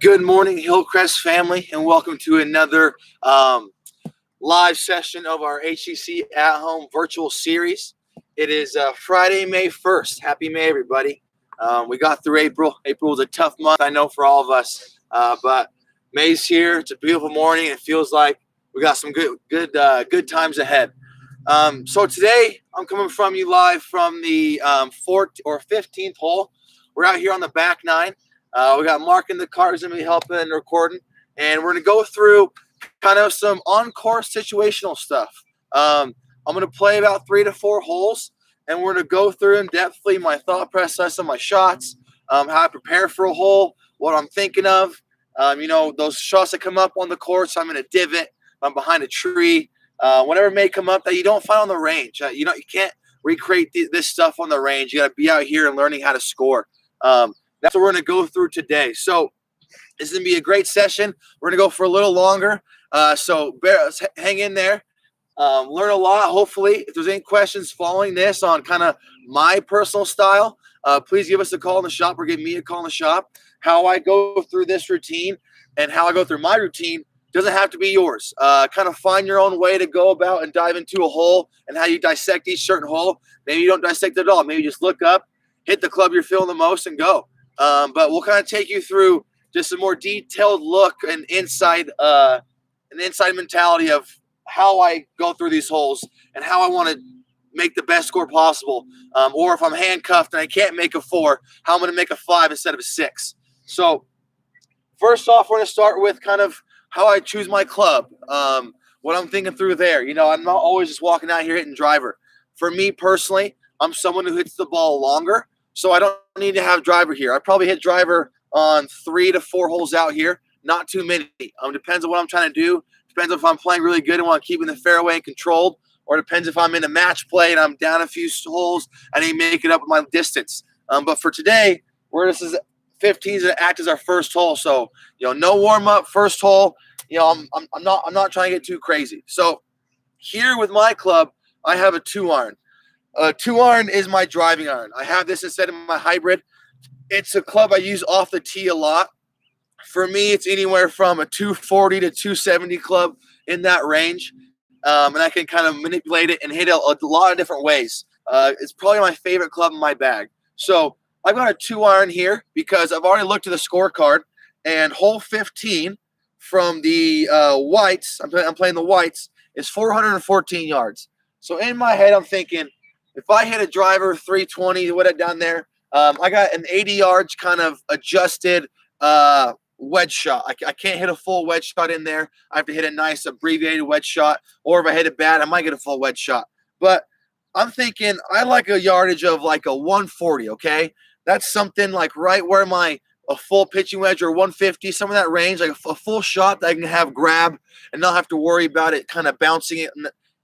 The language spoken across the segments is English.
Good morning, Hillcrest family, and welcome to another live session of our HCC at home virtual series. It is Friday, May 1st. Happy May, everybody. We got through April. April was a tough month, I know, for all of us, but May's here. It's a beautiful morning. It feels like we got some good times ahead. So today I'm coming from you live from the 4th or 15th hole. We're out here on the back nine. We got Mark in the cars and me helping and recording, and we're going to go through kind of some on-course situational stuff. I'm going to play about 3 to 4 holes, and we're going to go through in depthly my thought process on my shots, how I prepare for a hole, what I'm thinking of. Those shots that come up on the course, I'm in a divot, I'm behind a tree, whatever may come up that you don't find on the range. You can't recreate this stuff on the range. You got to be out here and learning how to score. That's what we're going to go through today. So this is going to be a great session. We're going to go for a little longer. So hang in there. Learn a lot, hopefully. If there's any questions following this on kind of my personal style, please give us a call in the shop or give me a call in the shop. How I go through this routine and how I go through my routine doesn't have to be yours. Kind of find your own way to go about and dive into a hole and how you dissect each certain hole. Maybe you don't dissect it at all. Maybe you just look up, hit the club you're feeling the most, and go. But we'll kind of take you through just a more detailed look and inside mentality of how I go through these holes and how I want to make the best score possible. Or if I'm handcuffed and I can't make a 4, how I'm going to make a 5 instead of a 6. So first off, we're going to start with kind of how I choose my club, what I'm thinking through there. I'm not always just walking out here hitting driver. For me personally, I'm someone who hits the ball longer, so I don't need to have driver here. I probably hit driver on 3 to 4 holes out here, not too many. Depends on what I'm trying to do. Depends if I'm playing really good and want to keep in the fairway and controlled, or depends if I'm in a match play and I'm down a few holes and I make it up with my distance. But for today, this is 15s and act as our first hole. So no warm up, first hole. I'm not trying to get too crazy. So here with my club, I have a 2-iron. 2-iron is my driving iron. I have this instead of my hybrid. It's a club I use off the tee a lot. For me, it's anywhere from a 240 to 270 club, in that range. And I can kind of manipulate it and hit it a lot of different ways. It's probably my favorite club in my bag. So I've got a 2-iron here because I've already looked at the scorecard, and hole 15 from the whites, I'm playing the whites, is 414 yards. So in my head, I'm thinking, if I hit a driver 320, what I've done there, I got an 80 yards kind of adjusted wedge shot. I can't hit a full wedge shot in there. I have to hit a nice abbreviated wedge shot, or if I hit it bad, I might get a full wedge shot. But I'm thinking I like a yardage of like a 140, okay? That's something like right where a full pitching wedge or 150, some of that range, like a full shot that I can have grab and not have to worry about it kind of bouncing it.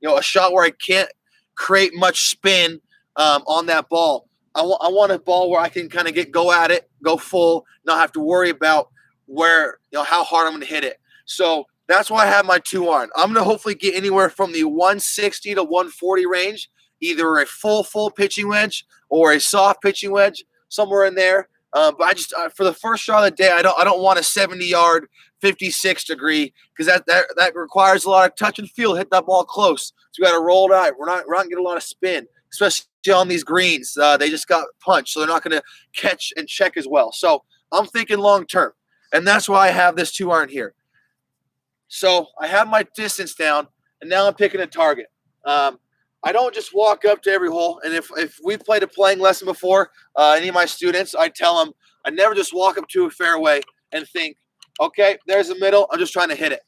A shot where I can't create much spin on that ball. I want a ball where I can kind of go at it, go full, not have to worry about how hard I'm going to hit it. So that's why I have my 2-iron. I'm going to hopefully get anywhere from the 160 to 140 range, either a full pitching wedge or a soft pitching wedge, somewhere in there. But I just for the first shot of the day, I don't want a 70-yard, 56 degree, because that requires a lot of touch and feel, hit that ball close. So we got to roll it out. We're not going to get a lot of spin, especially on these greens. They just got punched, so they're not going to catch and check as well. So I'm thinking long term, and that's why I have this 2-iron here. So I have my distance down, and now I'm picking a target. I don't just walk up to every hole, and if we've played a playing lesson before, any of my students, I tell them I never just walk up to a fairway and think, okay, there's the middle, I'm just trying to hit it.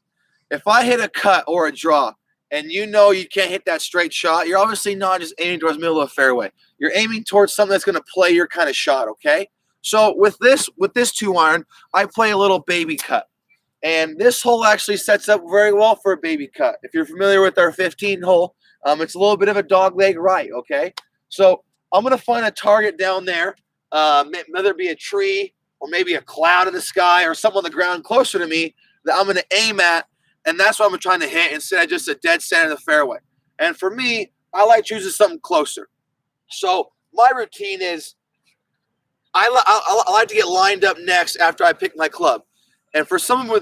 If I hit a cut or a draw, and you can't hit that straight shot, you're obviously not just aiming towards the middle of the fairway. You're aiming towards something that's going to play your kind of shot, okay? So with this 2-iron, I play a little baby cut. And this hole actually sets up very well for a baby cut. If you're familiar with our 15 hole, it's a little bit of a dog leg right, okay? So I'm going to find a target down there, whether it be a tree or maybe a cloud in the sky or something on the ground closer to me that I'm going to aim at, and that's what I'm trying to hit instead of just a dead center of the fairway. And for me, I like choosing something closer. So my routine is I like to get lined up next after I pick my club. And for someone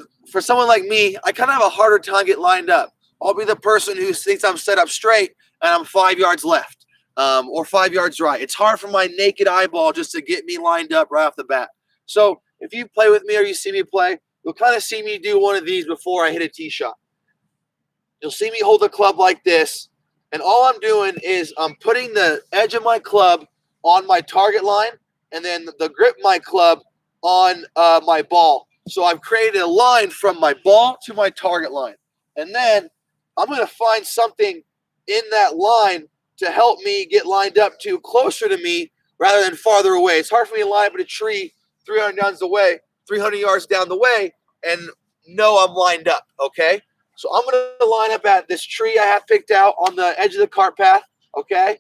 like me, I kind of have a harder time getting lined up. I'll be the person who thinks I'm set up straight and I'm 5 yards left, or 5 yards right. It's hard for my naked eyeball just to get me lined up right off the bat. So if you play with me or you see me play, you'll kind of see me do one of these before I hit a tee shot. You'll see me hold the club like this, and all I'm doing is I'm putting the edge of my club on my target line, and then the grip of my club on my ball. So I've created a line from my ball to my target line. And then I'm going to find something in that line to help me get lined up to closer to me rather than farther away. It's hard for me to line up at a tree 300 yards down the way and know I'm lined up, okay? So I'm going to line up at this tree I have picked out on the edge of the cart path, okay?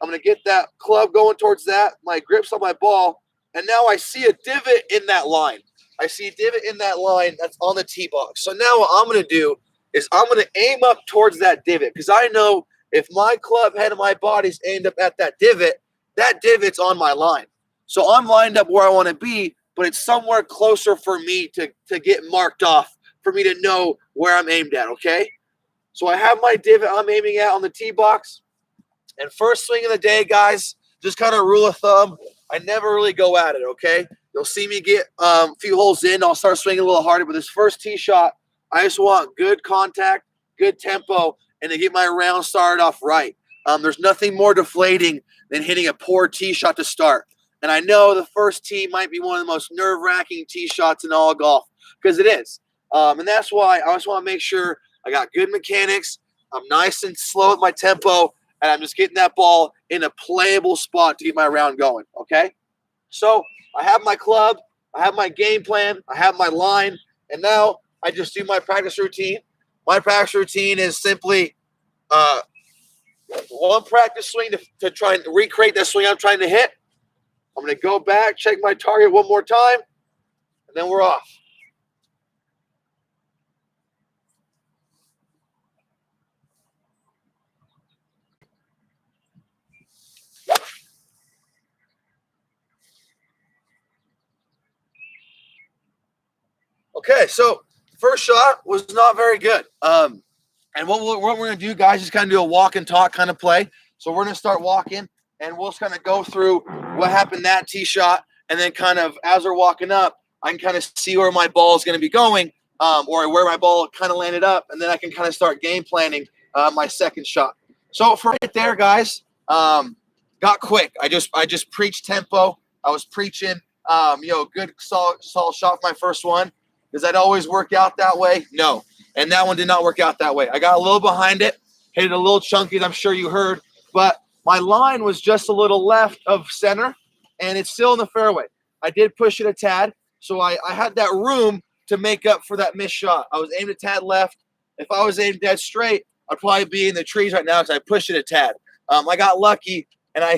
I'm going to get that club going towards that. My grip's on my ball. And now I see a divot in that line. I see a divot in that line that's on the tee box. So now what I'm going to do is I'm going to aim up towards that divot because I know if my club head of my body's aimed up at that divot's on my line. So I'm lined up where I want to be, but it's somewhere closer for me to get marked off, for me to know where I'm aimed at, okay? So I have my divot I'm aiming at on the tee box. And first swing of the day, guys, just kind of rule of thumb, I never really go at it, okay? You'll see me get a few holes in. I'll start swinging a little harder. But this first tee shot, I just want good contact, good tempo, and to get my round started off right. There's nothing more deflating than hitting a poor tee shot to start. And I know the first tee might be one of the most nerve-wracking tee shots in all of golf because it is. And that's why I just want to make sure I got good mechanics. I'm nice and slow with my tempo, and I'm just getting that ball in a playable spot to get my round going, okay? So I have my club, I have my game plan, I have my line, and now I just do my practice routine. My practice routine is simply one practice swing to try and recreate that swing I'm trying to hit. I'm going to go back, check my target one more time, and then we're off. Okay, so first shot was not very good. And what we're going to do, guys, is kind of do a walk and talk kind of play. So we're going to start walking, and we'll just kind of go through what happened that tee shot, and then kind of as we're walking up, I can kind of see where my ball is going to be going, or where my ball kind of landed up, and then I can kind of start game planning my second shot. So for right there, guys, got quick. I just preached tempo. I was preaching, good solid shot for my first one. Does that always work out that way? No. And that one did not work out that way. I got a little behind it, hit it a little chunky, as I'm sure you heard, but my line was just a little left of center, and it's still in the fairway. I did push it a tad, so I had that room to make up for that missed shot. I was aimed a tad left. If I was aimed dead straight, I'd probably be in the trees right now because I pushed it a tad. I got lucky, and I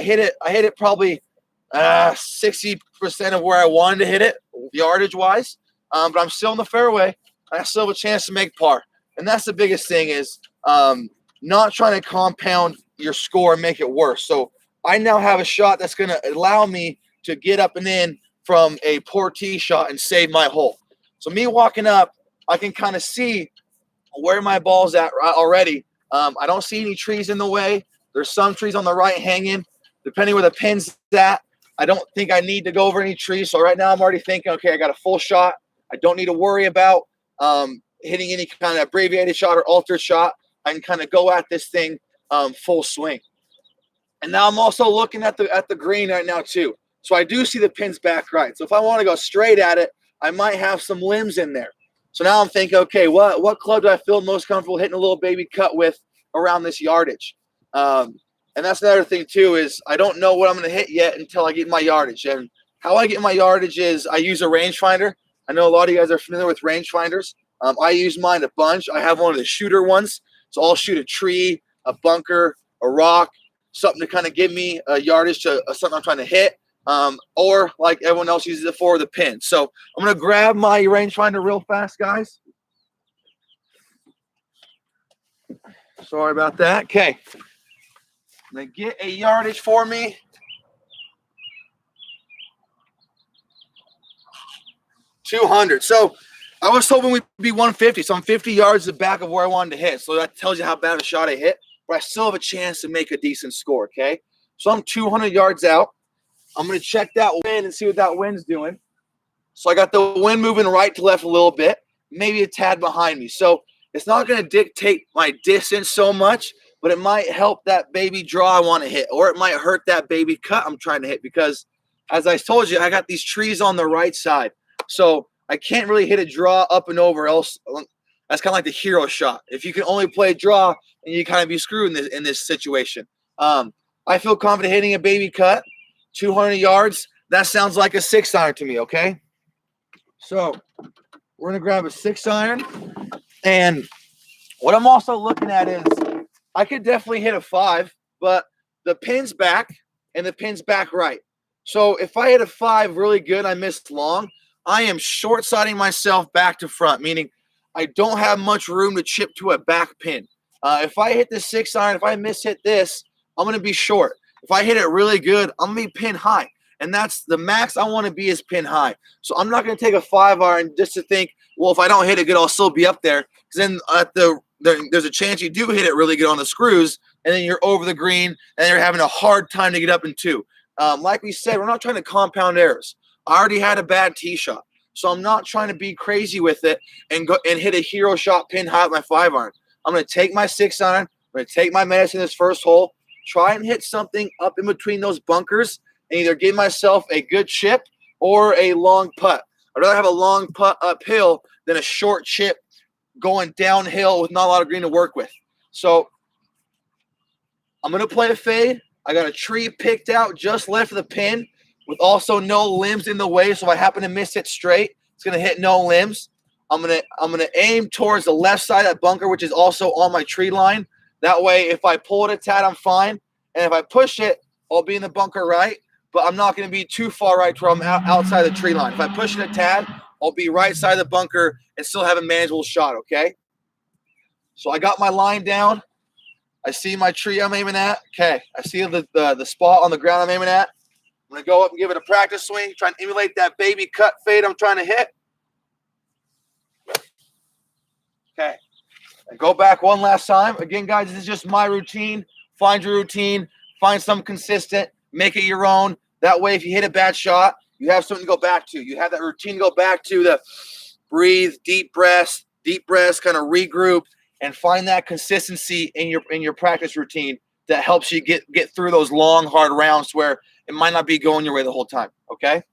hit it. I hit it probably 60% of where I wanted to hit it, yardage-wise. But I'm still in the fairway. I still have a chance to make par. And that's the biggest thing is not trying to compound your score and make it worse. So I now have a shot that's going to allow me to get up and in from a poor tee shot and save my hole. So me walking up, I can kind of see where my ball's at already. I don't see any trees in the way. There's some trees on the right hanging. Depending where the pin's at, I don't think I need to go over any trees. So right now I'm already thinking, okay, I got a full shot. I don't need to worry about hitting any kind of abbreviated shot or altered shot. I can kind of go at this thing full swing. And now I'm also looking at the green right now too. So I do see the pins back right. So if I want to go straight at it, I might have some limbs in there. So now I'm thinking, okay, what club do I feel most comfortable hitting a little baby cut with around this yardage? And that's another thing too is I don't know what I'm going to hit yet until I get my yardage. And how I get my yardage is I use a rangefinder. I know a lot of you guys are familiar with rangefinders. I use mine a bunch. I have one of the shooter ones. So I'll shoot a tree, a bunker, a rock, something to kind of give me a yardage to something I'm trying to hit. Or like everyone else uses it for, the pin. So I'm going to grab my rangefinder real fast, guys. Sorry about that. Okay. I'm going to get a yardage for me. 200. So I was hoping we'd be 150. So I'm 50 yards the back of where I wanted to hit. So that tells you how bad of a shot I hit. But I still have a chance to make a decent score, okay? So I'm 200 yards out. I'm going to check that wind and see what that wind's doing. So I got the wind moving right to left a little bit, maybe a tad behind me. So it's not going to dictate my distance so much, but it might help that baby draw I want to hit, or it might hurt that baby cut I'm trying to hit because, as I told you, I got these trees on the right side. So I can't really hit a draw up and over, else that's kind of like the hero shot. If you can only play draw, and you kind of be screwed in this situation. I feel confident hitting a baby cut, 200 yards. That sounds like a 6-iron to me, okay? So we're going to grab a 6-iron. And what I'm also looking at is I could definitely hit a 5, but the pin's back and the pin's back right. So if I hit a 5 really good, I missed long, I am short-siding myself back to front, meaning I don't have much room to chip to a back pin. If I hit the 6-iron, if I miss-hit this, I'm going to be short. If I hit it really good, I'm going to be pin high. And that's the max I want to be is pin high. So I'm not going to take a 5-iron just to think, well, if I don't hit it good, I'll still be up there. Because then there's a chance you do hit it really good on the screws, and then you're over the green, and you're having a hard time to get up in 2. Like we said, we're not trying to compound errors. I already had a bad tee shot. So I'm not trying to be crazy with it and go and hit a hero shot pin high with my 5-iron. I'm going to take my 6-iron. I'm going to take my medicine this first hole, try and hit something up in between those bunkers, and either give myself a good chip or a long putt. I'd rather have a long putt uphill than a short chip going downhill with not a lot of green to work with. So I'm going to play a fade. I got a tree picked out just left of the pin with also no limbs in the way. So if I happen to miss it straight, it's going to hit no limbs. I'm gonna aim towards the left side of that bunker, which is also on my tree line. That way, if I pull it a tad, I'm fine. And if I push it, I'll be in the bunker right. But I'm not going to be too far right to where I'm outside the tree line. If I push it a tad, I'll be right side of the bunker and still have a manageable shot, okay? So I got my line down. I see my tree I'm aiming at. Okay, I see the spot on the ground I'm aiming at. I'm going to go up and give it a practice swing, try and emulate that baby cut fade I'm trying to hit. Okay, and go back one last time. Again, guys, this is just my routine. Find your routine. Find something consistent. Make it your own. That way, if you hit a bad shot, you have something to go back to. You have that routine to go back to, the breathe, deep breaths, kind of regroup, and find that consistency in your practice routine that helps you get through those long, hard rounds where it might not be going your way the whole time, okay?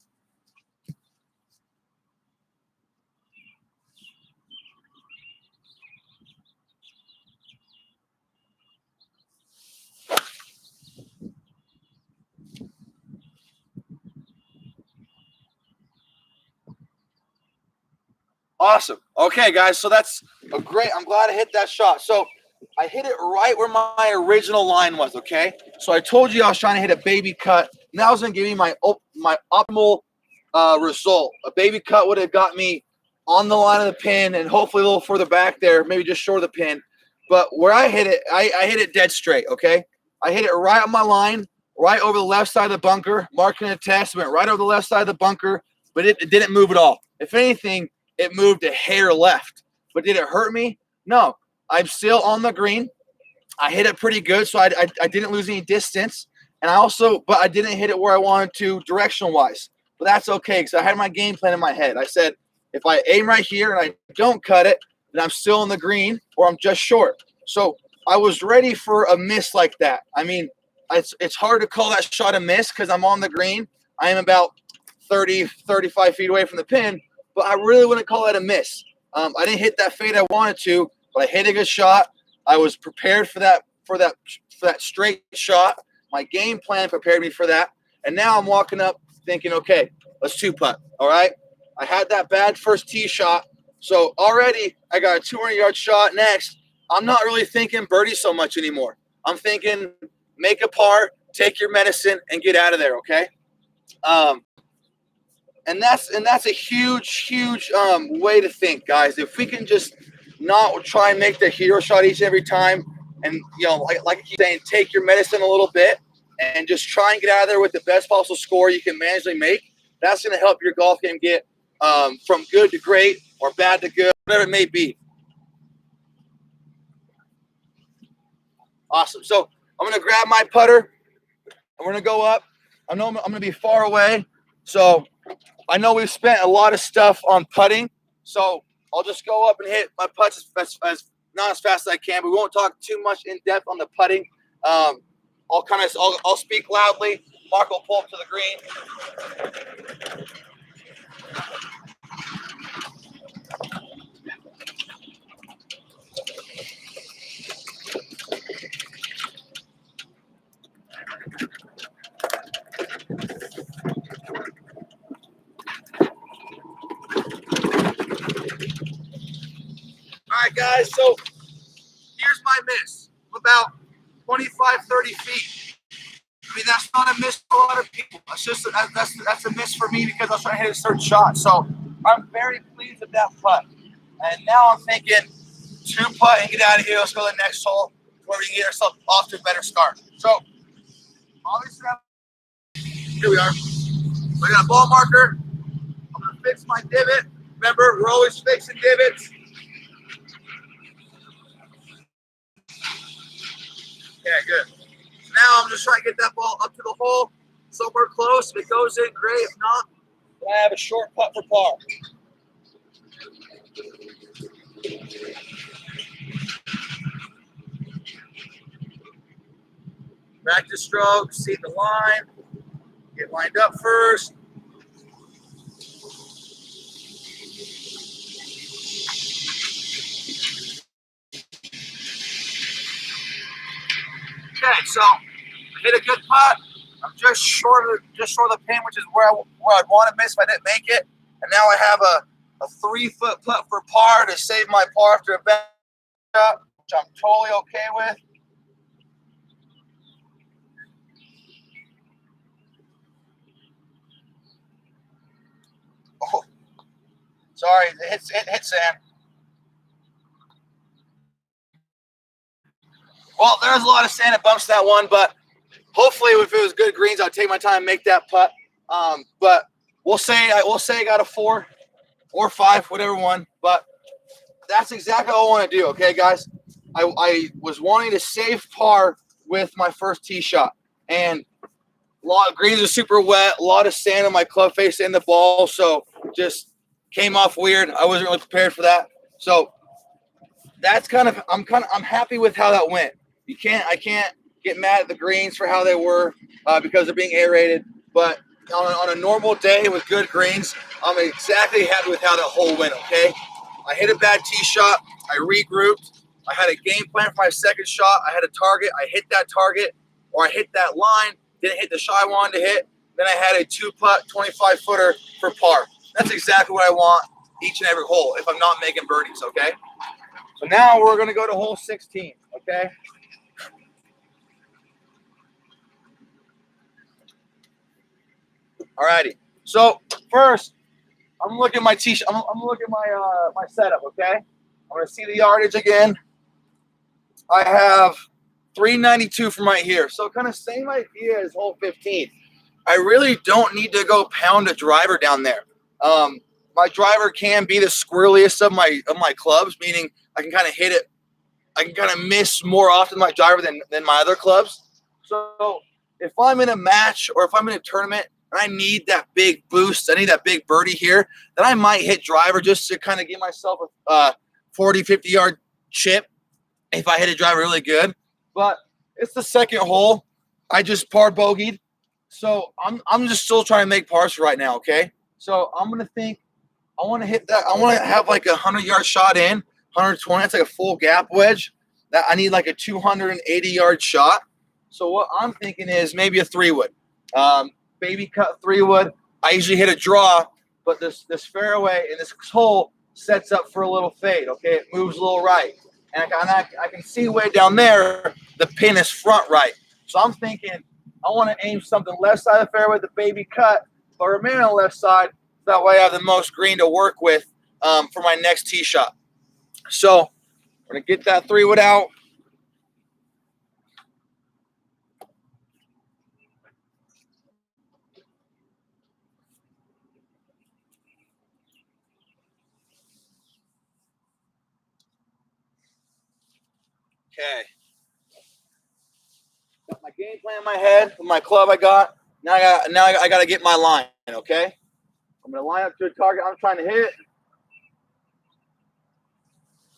Awesome. Okay, guys, so that's a great – I'm glad I hit that shot. So I hit it right where my original line was, okay? So I told you I was trying to hit a baby cut, and that was going to give me my optimal result. A baby cut would have got me on the line of the pin and hopefully a little further back there, maybe just short of the pin. But where I hit it, I hit it dead straight, okay? I hit it right on my line, right over the left side of the bunker, marking a test, went right over the left side of the bunker, but it didn't move at all. If anything, it moved a hair left. But did it hurt me? No. I'm still on the green. I hit it pretty good, so I didn't lose any distance. And but I didn't hit it where I wanted to directional-wise. But that's okay because I had my game plan in my head. I said, if I aim right here and I don't cut it, then I'm still on the green or I'm just short. So I was ready for a miss like that. I mean, it's hard to call that shot a miss because I'm on the green. I am about 30, 35 feet away from the pin. But I really wouldn't call that a miss. I didn't hit that fade I wanted to, but I hit a good shot. I was prepared for that straight shot. My game plan prepared me for that. And now I'm walking up thinking, okay, let's 2-putt, all right? I had that bad first tee shot, so already I got a 200-yard shot next. I'm not really thinking birdie so much anymore. I'm thinking make a par, take your medicine, and get out of there, okay? And that's a huge way to think, guys. If we can just not try and make the hero shot each and every time, and like I keep saying, take your medicine a little bit and just try and get out of there with the best possible score you can manually make. That's going to help your golf game get from good to great or bad to good, whatever it may be. Awesome. So I'm going to grab my putter and we're going to go up. I know I'm going to be far away. So I know we've spent a lot of stuff on putting. So I'll just go up and hit my putts not as fast as I can. We won't talk too much in depth on the putting. I'll speak loudly. Mark will pull up to the green. All right, guys, so here's my miss. About 25, 30 feet. I mean, that's not a miss for a lot of people. That's a miss for me because I was trying to hit a certain shot. So I'm very pleased with that putt. And now I'm thinking 2 putt and get out of here. Let's go to the next hole where we can get ourselves off to a better start. So obviously, here we are. I got a ball marker. I'm going to fix my divot. Remember, we're always fixing divots. Yeah, good. So now I'm just trying to get that ball up to the hole, somewhere close. If it goes in, great. If not, I have a short putt for par. Practice stroke, see the line, get lined up first. Okay, so I hit a good putt. I'm just short of the pin, which is where I'd want to miss if I didn't make it. And now I have a 3-foot putt for par to save my par after a bad shot, which I'm totally okay with. Oh, sorry, it hit sand. Well, there's a lot of sand and bumps that one, but hopefully, if it was good greens, I'd take my time and make that putt. But we'll say I got a 4 or 5, whatever one. But that's exactly what I want to do. Okay, guys. I was wanting to save par with my first tee shot, and a lot of greens are super wet, a lot of sand on my club face and the ball, so just came off weird. I wasn't really prepared for that. So that's I'm happy with how that went. I can't get mad at the greens for how they were because they're being aerated. But on a normal day with good greens, I'm exactly happy with how that hole went, okay? I hit a bad tee shot. I regrouped. I had a game plan for my second shot. I had a target. I hit that target, or I hit that line, didn't hit the shot I wanted to hit. Then I had a 2-putt, 25-footer for par. That's exactly what I want each and every hole if I'm not making birdies, okay? So now we're going to go to hole 16, okay? Alrighty. So first, I'm looking at my tee. I'm looking at my setup. Okay. I'm gonna see the yardage again. I have 392 from right here. So kind of same idea as hole 15. I really don't need to go pound a driver down there. My driver can be the squirreliest of my clubs, meaning I can kind of hit it. I can kind of miss more often my driver than my other clubs. So if I'm in a match or if I'm in a tournament and I need that big boost, I need that big birdie here, then I might hit driver just to kind of give myself a 40, 50-yard chip if I hit a driver really good. But it's the second hole. I just par bogeyed. So I'm just still trying to make pars right now, okay? So I'm going to think I want to hit that. I want to have like a 100-yard shot in, 120. That's like a full gap wedge. That I need like a 280-yard shot. So what I'm thinking is maybe a 3-wood. Baby cut 3-wood. I usually hit a draw, but this fairway and this hole sets up for a little fade, okay? It moves a little right. And I can see way down there, the pin is front right. So I'm thinking I want to aim something left side of the fairway, the baby cut, but remain on the left side. That way I have the most green to work with for my next tee shot. So we're going to get that 3-wood out. Okay. Got my game plan in my head with my club I got. Now I got to get my line, okay? I'm going to line up to a target I'm trying to hit.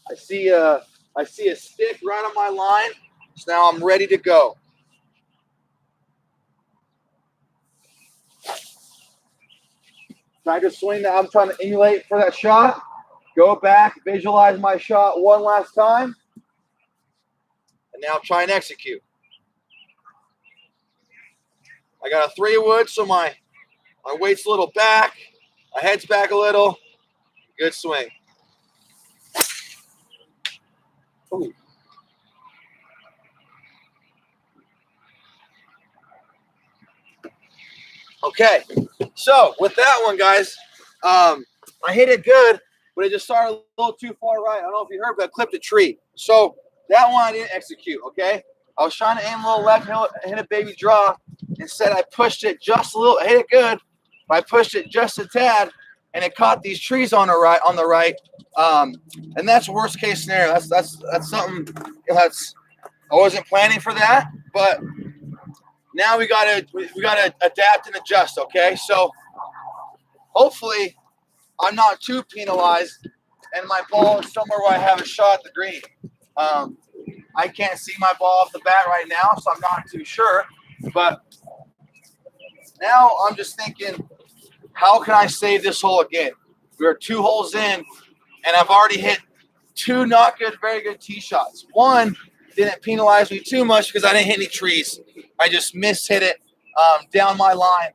I see a stick right on my line. So now I'm ready to go. Try to swing that I'm trying to emulate for that shot. Go back, visualize my shot one last time. And now try and execute. I got a 3-wood, so my weight's a little back. My head's back a little. Good swing. Ooh. Okay, so with that one, guys, I hit it good, but it just started a little too far right. I don't know if you heard, but I clipped a tree. So that one I didn't execute, okay? I was trying to aim a little left, hit a baby draw. Instead, I pushed it just a little. I hit it good, but I pushed it just a tad, and it caught these trees on the right. And that's worst case scenario. That's something that's I wasn't planning for that, but now we gotta adapt and adjust. Okay, so hopefully I'm not too penalized, and my ball is somewhere where I have a shot at the green. I can't see my ball off the bat right now, so I'm not too sure. But now I'm just thinking, how can I save this hole again? We're 2 holes in, and I've already hit 2 not good, very good tee shots. One didn't penalize me too much because I didn't hit any trees. I just hit it down my line.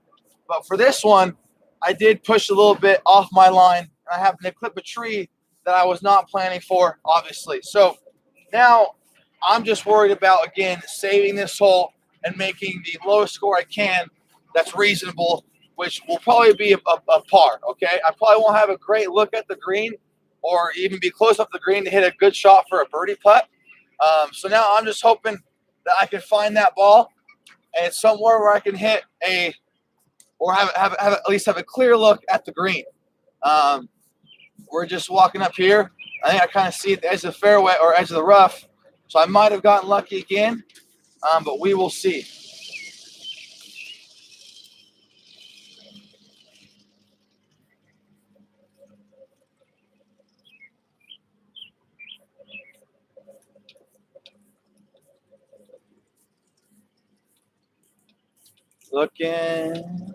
But for this one, I did push a little bit off my line. I happened to clip a tree that I was not planning for, obviously. So now I'm just worried about, again, saving this hole and making the lowest score I can that's reasonable, which will probably be a par, okay? I probably won't have a great look at the green or even be close up the green to hit a good shot for a birdie putt. So now I'm just hoping that I can find that ball and it's somewhere where I can hit or have at least have a clear look at the green. We're just walking up here. I think I kind of see it at the edge of the fairway or edge of the rough. So I might have gotten lucky again, but we will see. Looking.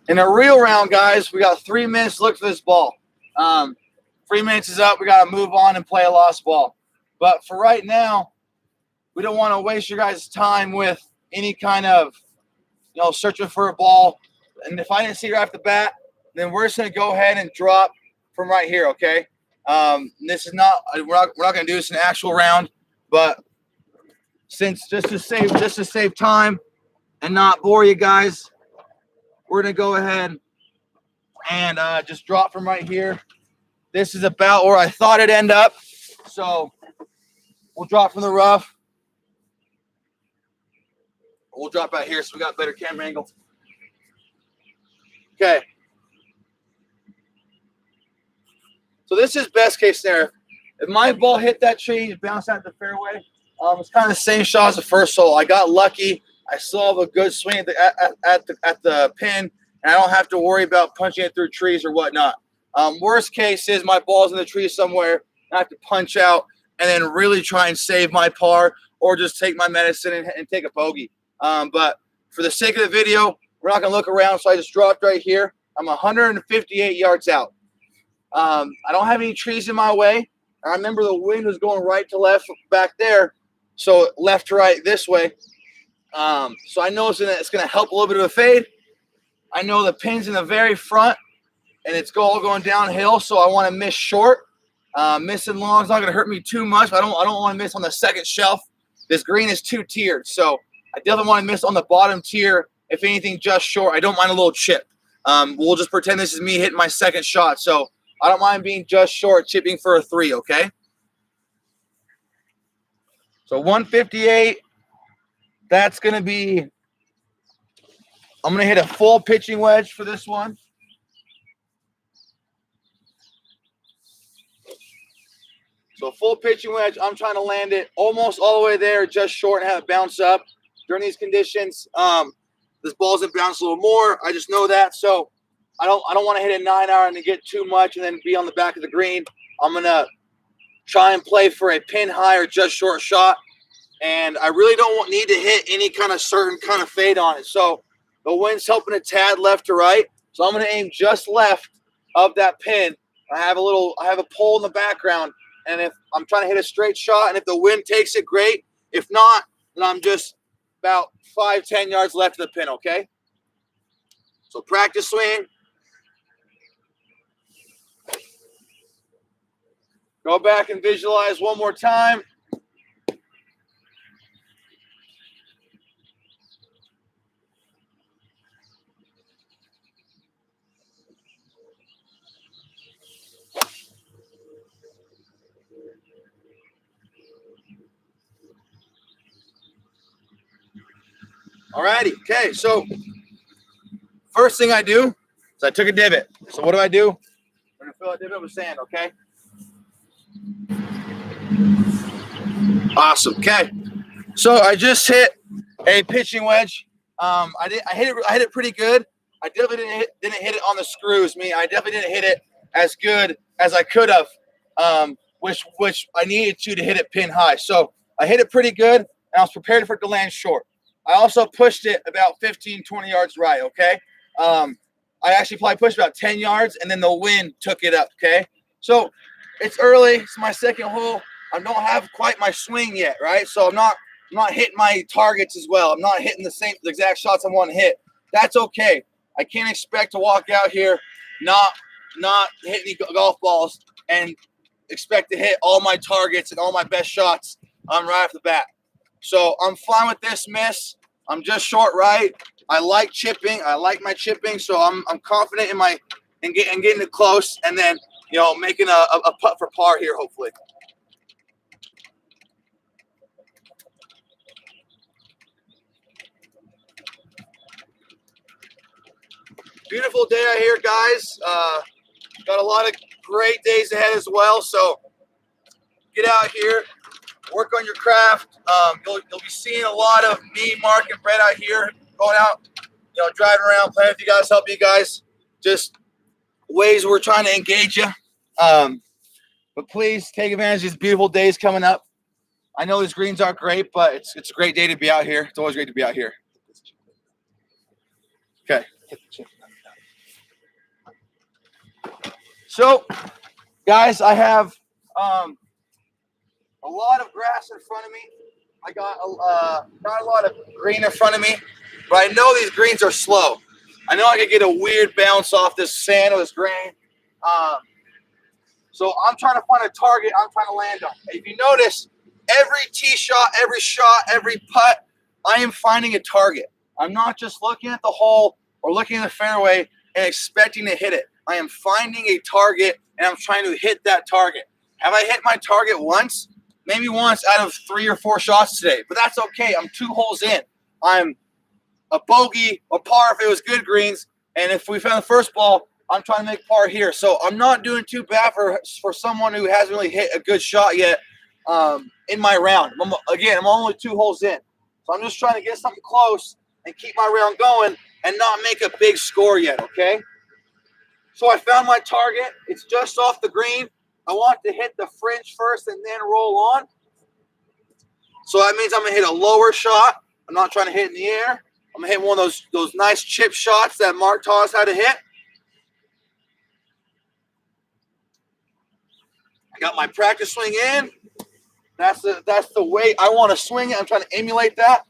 In a real round, guys, we got 3 minutes to look for this ball. 3 minutes is up. We got to move on and play a lost ball. But for right now, we don't want to waste your guys' time with any kind of, searching for a ball. And if I didn't see it right off the bat, then we're just going to go ahead and drop from right here, okay? This is not – we're not going to do this in an actual round. But since just to save time and not bore you guys, we're going to go ahead and just drop from right here. This is about where I thought it'd end up. So we'll drop from the rough. We'll drop out here so we got better camera angle. Okay. So this is best case scenario. If my ball hit that tree, bounced out the fairway, it's kind of the same shot as the first hole. I got lucky. I still have a good swing at the pin, and I don't have to worry about punching it through trees or whatnot. Worst case is my ball's in the tree somewhere, and I have to punch out and then really try and save my par or just take my medicine and take a bogey. But for the sake of the video, we're not going to look around, so I just dropped right here. I'm 158 yards out. I don't have any trees in my way. I remember the wind was going right to left back there, so left to right this way. So I know it's going to help a little bit of a fade. I know the pin's in the very front, and it's all going downhill, so I want to miss short. Missing long is not going to hurt me too much. But I don't want to miss on the second shelf. This green is 2 tiered, so I definitely want to miss on the bottom tier. If anything, just short. I don't mind a little chip. We'll just pretend this is me hitting my second shot. So I don't mind being just short, chipping for a 3, okay? So 158, that's going to be, I'm going to hit a full pitching wedge for this one. So full pitching wedge, I'm trying to land it almost all the way there, just short, and have it bounce up. During these conditions, this ball's gonna bounce a little more. I just know that, so I don't want to hit a 9-iron and get too much and then be on the back of the green. I'm gonna try and play for a pin high or just short shot, and I really don't need to hit any kind of certain kind of fade on it. So the wind's helping a tad left to right, so I'm gonna aim just left of that pin. I have a pole in the background. And if I'm trying to hit a straight shot, and if the wind takes it, great. If not, then I'm just about 5-10 yards left of the pin, okay? So practice swing. Go back and visualize one more time. Alrighty, okay, so first thing I do is I took a divot. So what do? I'm gonna fill a divot with sand, okay? Awesome, okay. So I just hit a pitching wedge. I hit it pretty good. I definitely didn't hit it on the screws. I definitely didn't hit it as good as I could have, which I needed to hit it pin high. So I hit it pretty good, and I was prepared for it to land short. I also pushed it about 15, 20 yards right, okay? I actually probably pushed about 10 yards, and then the wind took it up, okay? So it's early. It's my second hole. I don't have quite my swing yet, right? So I'm not hitting my targets as well. I'm not hitting the exact shots I want to hit. That's okay. I can't expect to walk out here not hit any golf balls and expect to hit all my targets and all my best shots right off the bat. So I'm fine with this miss. I'm just short right. I like chipping. I like my chipping, so I'm confident in getting it close, and then making a putt for par here, hopefully. Beautiful day out here, guys. Got a lot of great days ahead as well. So get out here, work on your craft. You'll be seeing a lot of me, Mark, and Brett out here going out, driving around, playing with you guys, helping you guys. Just ways we're trying to engage you. But please take advantage of these beautiful days coming up. I know these greens aren't great, but it's a great day to be out here. It's always great to be out here. Okay. So, guys, I have a lot of grass in front of me. I got not a lot of green in front of me, but I know these greens are slow. I know I could get a weird bounce off this sand or this grain. So I'm trying to find a target I'm trying to land on. If you notice, every tee shot, every putt, I am finding a target. I'm not just looking at the hole or looking at the fairway and expecting to hit it. I am finding a target, and I'm trying to hit that target. Have I hit my target once? Maybe once out of 3 or 4 shots today, but that's okay. I'm 2 holes in. I'm a bogey or par if it was good greens, and if we found the first ball, I'm trying to make par here. So I'm not doing too bad for someone who hasn't really hit a good shot yet in my round. I'm only 2 holes in. So I'm just trying to get something close and keep my round going and not make a big score yet, okay? So I found my target. It's just off the green. I want to hit the fringe first and then roll on. So that means I'm going to hit a lower shot. I'm not trying to hit in the air. I'm going to hit one of those nice chip shots that Mark taught us how to hit. I got my practice swing in. That's the way I want to swing it. I'm trying to emulate that.